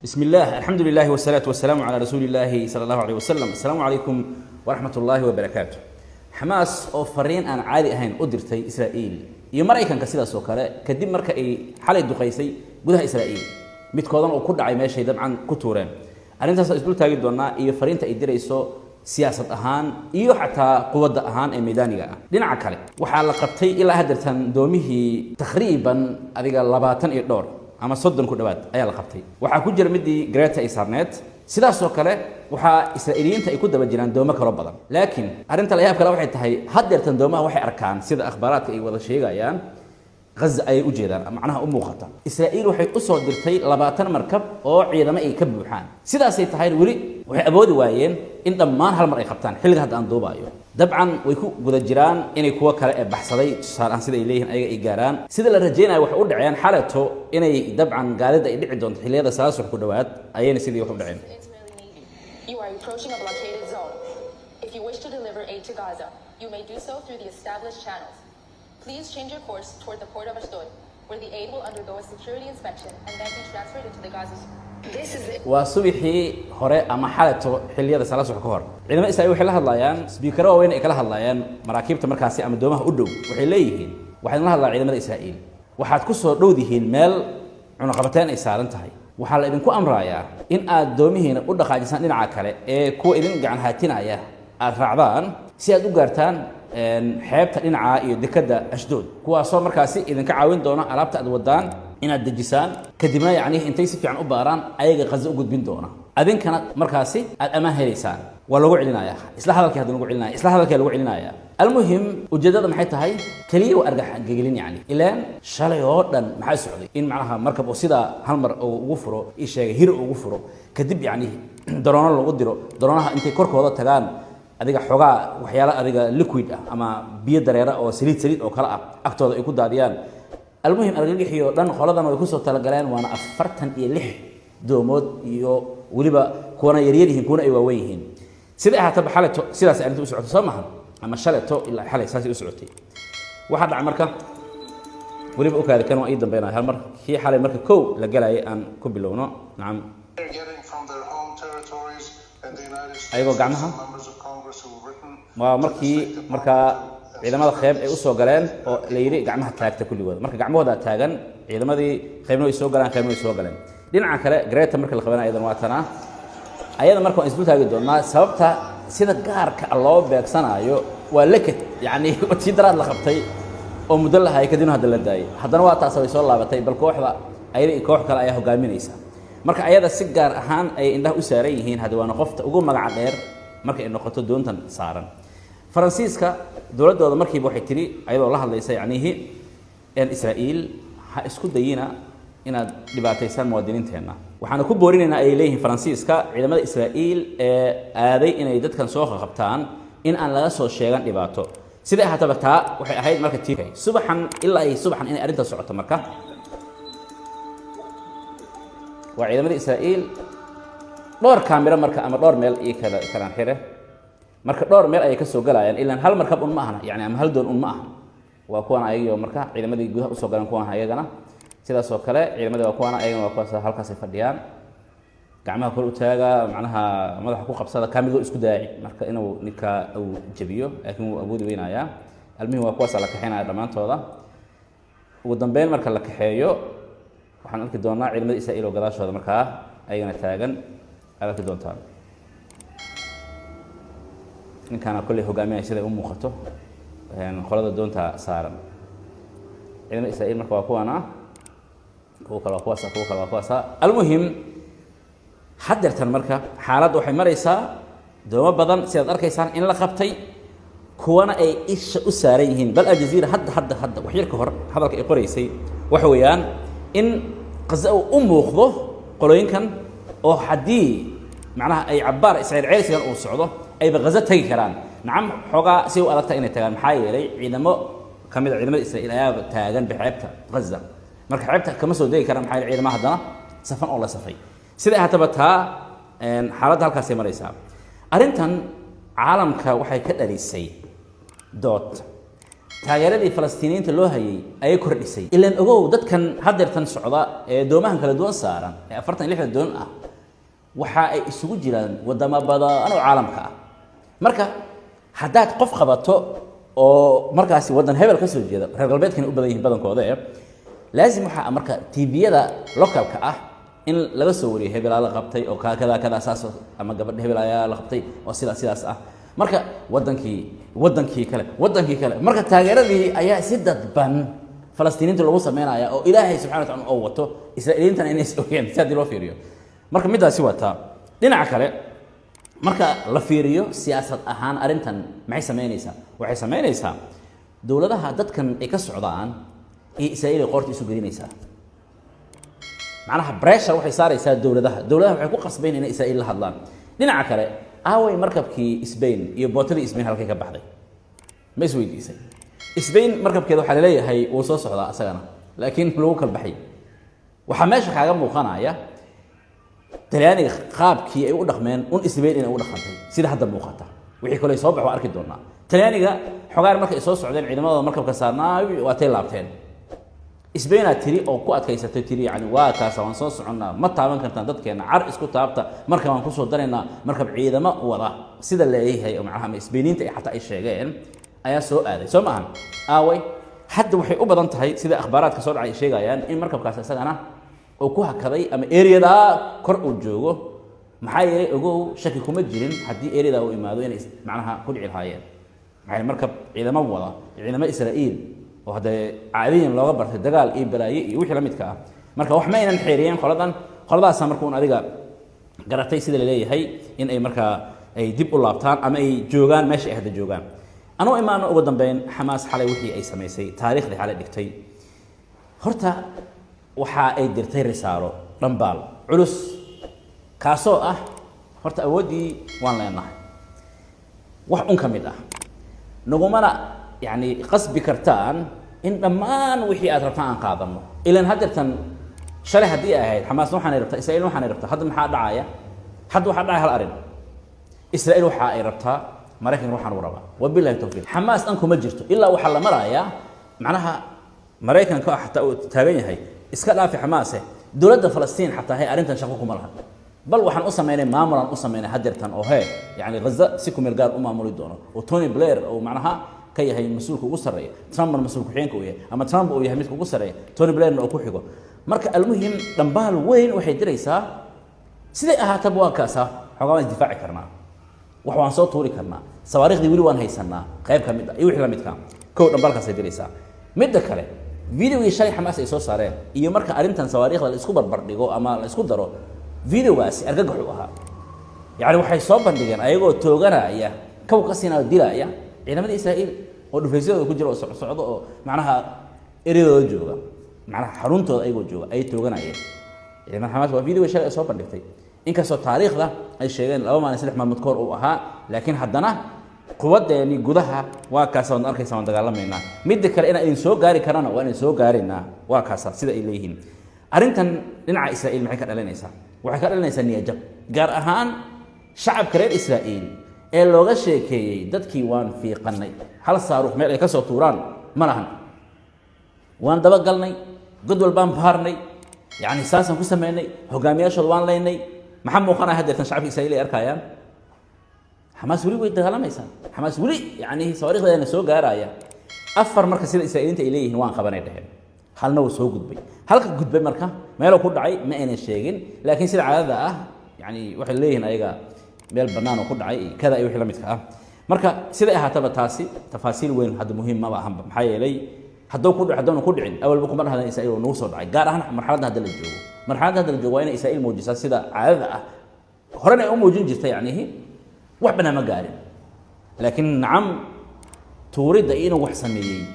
بسم الله الحمد لله والصلاة والسلام على رسول الله صلى الله عليه وسلم. السلام عليكم ورحمة الله وبركاته. حماس أو فرين أنا عادي أهين أدرتي إسرائيل يمرأي كان كسيدة سوكرة كديم مركا حالة دقيسي جودها إسرائيل متكوضن أو كل عيمة شيء طبعا كتورين أنا أنت سأسبل تاجد دونا يفرين تقدر يسو سياسة أهان إيو حتى قوة أهان الميدانية لنا عكالي وحال قبتي إلى هدرتان دومه تقريبا أذيك لباتن إدور ama 30 ku dhawaad ayaa la qabtay waxa ku jira midii Greta Isarnet sidaas oo kale waxa Israa'iiliyiinta ay ku daba jiraan doomo kala badan laakiin arinta la yaab kale waxay tahay hadeertan doomaha waxay arkaan sida akhbaaraadka ay wada sheegayaan Gaza ay u jeedaan macnaha u muuqata Israa'iil waxay u soo dirtay 20 markab oo ciidamo ay ka buuxaan sidaas ay tahay wali waxay awoodi waayeen in dhammaan hal mar ay qabtaan xilliga hadda aan doobayo dabcan way ku guda jiraan inay kuwa kale ee baxsaday saaran sida ay leeyihiin ayaga ay gaaraan sida la rajeenayo wax u dhaceen xalato inay dabcan gaalida ay dhici doonto xilliyada salaas ku dhawaad ayayna sidii wax u dhaceen. You are approaching a blockaded zone. If you wish to deliver aid to Gaza, you may do so through the established channels. Please change your course toward the port of Ashdod, where the aid will undergo a security inspection and then be transferred into the Gaza zone. This is it. وصبحي هراء أما حالته حلية ثلاثة حكور. عندما إسرائيل وحلا هاللايان سبيكروا وين إكلها هاللايان مراكب تمركاسي أم دومه أدو وحليهن وحنا هاللا عندما إسرائيل وحد كسر دودهن مال عنقبتان إسرائيل انتهي وحلا إذن كو أمرايا إن أدومهن أدو خاجسان إن عاكله كو إذن جعن هاتنا يا الرعبان سيادو قرتان حيبت إن عاي دكدا أشدود كوا صار مركاسي إذن كعاون دونا علبت أدودان إن الدجسان كدمنا يعني أنت يصير عن أباران أي غزة وجود بين دونا أذن كانت مركاسي الأمان هيسان ولو علينا يا إصلاح هذا كهذا لو علينا إصلاح هذا كلو علينا يا المهم وجدت محيطها هاي كليه وأرجح جيلين يعني إلى شاليوردن محل سعودي إن معها مركب وسيدا هالمر أو وفرو إيش هيرو أو وفرو كدب يعني درونا لو قدروا درونها أنت كرك هذا تجان أديك حجا وحيالا أديك ليكويد أما بيد دريرة أو سليت أو كلا أكتر يكون داريان المهم أرجع حيو لأن خلاص أنا يكون تلقلان وأنا أفرتن إليه دومود يو ولبا كونا يريهم كونا يوويهم سيدا حتى بحالة سيدا سألت أسعد سامحا أما شلته إلا حالة ساسي أسعدتي واحد عمرك ولبا أكاد كانوا أيضا بين هالمر هي حالة مركب كو لقلا أن كبلونه نعم أيوة قعمها مركا ciidamada qayb ay u soo galeen oo la yiri gacmaha taagta kulligood marka gacmahooda taagan ciidamadii qaybna way soo galaan qaybna way soo galeen dhinaca kale Greta marka la qabanay aydan waatana ayada marka isku taagi doonaa sababta sida gaarka loo beegsanayo waa lakad yani wati daraad la qabtay oo muddo la hay kadib hadda la daayay haddana waa taas ay soo laabatay bal kooxda ayada koox kale ayaa hogaaminaysa marka ayada si gaar ahaan ay indhaha u saaran yihiin hadda waana qofta ugu magac dheer marka ay noqoto doontan saaran فرنسيسكا دولة مركب واحد تري أيضا الله الله يسيع عنيه إن إسرائيل هاسكو دينا إن دبعتيسان مودينين تهنا وحنا كبورين إن إليه فرنسيسكا عندما إسرائيل هذه إن يدت كان سوق خبطان إن أن لا سو شيئا دبعته سيدا هتبتها وهاي مركب تيجي سبحان إلا أي سبحان إن أرنت سعة مركب وعندما إسرائيل دور كاميرا مركب أما دور ميل إيه كلام حيره marka dhowr meel ay ka soo galayaan ilaa hal markab un ma ahna yaani ama hal doon un ma ahna waa kuwan ayaga marka ciidamadii gudaha u soo galan kuwan ayagana sidaas oo kale ciidamadii waa kuwan ayagana waa kuwaas halkaas ay fadhiyaan gacmaha kor u taaga macnaha madaxa ku qabsada kaamigo isku daaci marka inuu ninka uu jabiyo laakiin uu awood weynaya almuhim waa kuwaas la kaxeynaya dhamaantooda ugu dambeyn marka la kaxeeyo waxaan arki doonaa ciidamadii Israa'iil oo gadaashooda marka ayagana taagan arki doontaan إن كان كله هجامي سيدا مخطو خلاص دونتا صارم إذا إسرائيل مركوا كوانا كوكلا المهم حدرت المركب حالات وحي مريسا دوما بدن سيد أركيسان إن لقبتي كوانا أي إيش أساريهن بل الجزيرة حد وحير كهر هذا القريسي وحويان إن قزقوا وخذه قلوين كان أو حدي معناها أي عبار إسرائيل عيسى أو السعودة أي بغزة تيجي كلام نعم حقا سوى أردت إن تجان محايلي عندما كمل عندما إسرائيل تجان بحبتها غزة مرك حبتها كمسوا دي كلام محايل عندما هذا سفن الله سفي سيدا هتبتها حالتها الكاسي مريسا أرنتن عالم كوحي كدري السي دوت taageeradii Falastiiniyiinta loo hayay ayay kordhisay ilaan ogow dadkan hadeertan socda ee doomahan kala duwan saaran ee 46 doon ah waxa ay isugu jiraan wadamo badan oo caalamka ah marka haddaad qof qabato oo markaasi wadan hebel ka soo jeeda reer galbeedkana u badan yihiin badankooda laazim waxa marka TV-yada localka ah in laga soo wariyo hebel la qabtay oo kada asaas ama gabadh hebel ayaa la qabtay oo sidaas ah marka wadankii kale marka taageeradii ayaa si dadban Falastiiniinta lagu sameeynaya oo Ilaahay subhanahu wa ta'ala oo wato Israa'iiliintan inay soo yeeyaan sidii loo fiiriyo marka midaasi wata dhinaca kale marka la fiiriyo siyaasad ahaan arintan maxay sameynaysaa waxay sameynaysaa dawladaha dadkan ay ka socdaan ee Israa'iil qorti isu gelinaysaa macnaha pressure waxay saaraysaa dawladaha waxay ku qasbeen inay Israa'iil la hadlaan dhinaca kale aaway markabkii Spain iyo bootadii Spain halkay ka baxday ma isweydiisay Spain markabkeeda waxa la leeyahay uu soo socdaa asagana laakiin lagu kala baxay waxa meesha kaaga muuqanaya talyaaniga qaabkii ay u dhaqmeen Spain inay u dhaqantay sida hadda muuqata wixii kale soo baxo arki doonaa talyaaniga xogaar markay soo socdeen ciidamada markabka saarnaa waa tay laabteen Spain tiri oo ku adkaysatay tiri yani waa kaas aan soo soconnaa ma taaban kartaan dadkeena car isku taabta marka aan ku soo dareynaa markab ciidamo wada sida leeyahay oo macnaha Spainiinta ay xataa ay sheegeen ayaa soo aaday soo maahan aaway hadda waxay u badan tahay sida akhbaaraadka soo dhacay sheegayaan in markabkaas isagana oo ku hakaday ama area-da kor uu joogo maxay yeelay ogow shaki kuma jirin haddii area-da uu imaado inay macnaha ku dhici lahaayeen maxay markab ciidamo wada ciidamo Israa'iil oo hada caadiyan looga bartay dagaal iyo balaaye iyo wixii la midka ah marka wax ma inaan xeeriyeen qoladaas markuu adiga garatay sida la leeyahay in ay marka ay dib u laabtaan ama ay joogaan meesha ay hada joogaan anoo imaano ugu dambeyn Xamaas xalay wixii ay sameysay taariikhda xalay dhigtay horta waxa ay dirtay risaalo dhanbaal culus kaasoo ah horta awoodii waan leenahay wax un kamid ah nagumana يعني قصب كرتان إن دمان وحي أترفعن قاضمه إلى هدرتن شري هدي أهيد حماس نوحنا يربطها إسرائيل نوحنا يربطها حد من حد دعاية حد واحد دعاية هالأرض إسرائيل وحا يربطها مريكن نوحنا وربا وبالله التوفيق حماس أنكم مجرته إلا وحلا مرايا معناها مريكن كا حتى تابعين هي إسكال في حماسه دولة فلسطين حتى هي أرنتن شقوكم لها بل وحن أصلا مامورا أصلا هدرتن أو هي يعني غزة سيكم الجار مولد دونه وتوني بلير أو معناها كي هي مسؤولك ugu sareeyo Trump مسؤولك xeenka u yahay ama Trump uu yahay midka ugu sareeyo Tony Blair oo ku xigo marka almuhim dhanbaal weyn waxay diraysaa sidii ahaataba waa kaasa xogaa difaaci karnaa wax waan soo tuuri karnaa sawaariikhdi wili waan haysanaa qayb kamid ah iyo wixii la midka koow dhanbaalkaas ay diraysaa midda kale videogii shalay Xamaas ay soo saareen iyo marka arintan sawaariikhda la isku barbar dhigo ama la isku daro videogaasi argagax u ahaa yani waxay soo bandhigeen ayagoo tooganaya kow ka siinaa dilaya ciidamada Israa'iil oo dhufaysadooda ku jira oo socdo oo macnaha eridooda jooga macnaha xaruntooda ayagoo jooga ay tooganayeen ciidamada Xamaas waa video shalay soo bandhigtay inkastoo taariikhda ay sheegeen 2 maalin 3 maalmood koor uu ahaa laakiin haddana quwadeeni gudaha waa kaas oo arkaysan dagaalamayna mid kale in ay soo gaari karaan waa in soo gaarina waa kaas sida ay leeyihiin arintan dhinaca Israa'iil maxay ka dhalinaysaa waxay ka dhalinaysaa niyad gaar ahaan shacabka reer Israa'iil ee looga sheekeeyay dadkii waan fiiqanay hal saaruq meel ay ka soo tuuraan ma lahan waan daba galnay godwal baan baarnay yani saasan ku sameynay hogaamiyaashooda waan leynay maxaa muuqanaa hadeertan shacabka Israa'iil ay arkayaan Xamaas wali way dagaalamaysaa Xamaas wali yani sawaariikhdeena soo gaaraya afar marka sida Israa'iiliinta ay leeyihiin waan qabanay dhaheen halna uu soo gudbay halka gudbay marka meel ku dhacay ma ayna sheegin laakiin sida caadada ah yani waxay leeyihiin ayaga meel banaan oo ku dhacay kada ay wixii la midka ah marka sida ahaataba taasi tafaasiil weyn hadda muhiim ma aha maxay yeelay hadduu ku dhaco ku dhicin awalba kuma dhahdaan Israa'iil oo noo soo dhacay gaar ahaan marxaladda hadda la joogo waa in Israa'iil muujisaa sida caadada ah horena ay u muujin jirtay yani wax bana ma gaarin laakiin nacam tuurida inuu wax sameeyay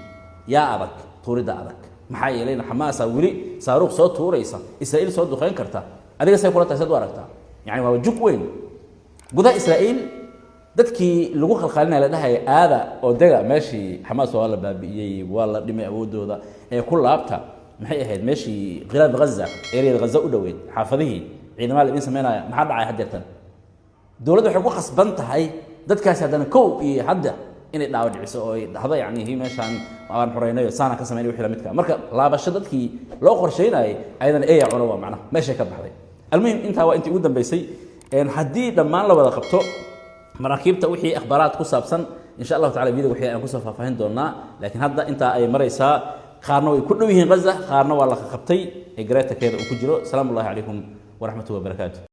yaa adag tuurida adag maxay yeelay Xamaas wali saaruq soo tuuraysa Israa'iil soo duqeyn karta adiga say kula taasad u aragtaa yani waa jug weyn gudaha Israa'iil dadkii lagu khalkhalina la dhahay aada oo daga meeshii Xamaas waa la baabiyay waa la dhimay awoodooda ee ku laabta maxay ahayd meeshii qiraab Gaza area Gaza u dhaweyd xaafadihii ciidamada idin sameynaya maxaa dhacay hadeertan dawladdu waxay ku khasban tahay dadkaas haddana kow iyo hadda inay dhaawacdiso oo ay dhahdo yacni meeshaan aan xoreynayo saana ka sameynay wixii la midka marka laabasho dadkii loo qorsheynayay ayadana eeya cuno waa macnaha meeshay ka baxday almuhim intaa waa intii ugu dambeysay haddii dhammaan la wada qabto maraakiibta wixii akhbaaraad ku saabsan insha allahu tacala video wixii aan kusoo faahfaahin doonaa laakiin hadda intaa ay maraysaa qaarna way ku dhow yihiin Gaza qaarna waa la qabtay ee gareetakeeda uu ku jiro salaamu alaykum waraxmatullahi wabarakaatuh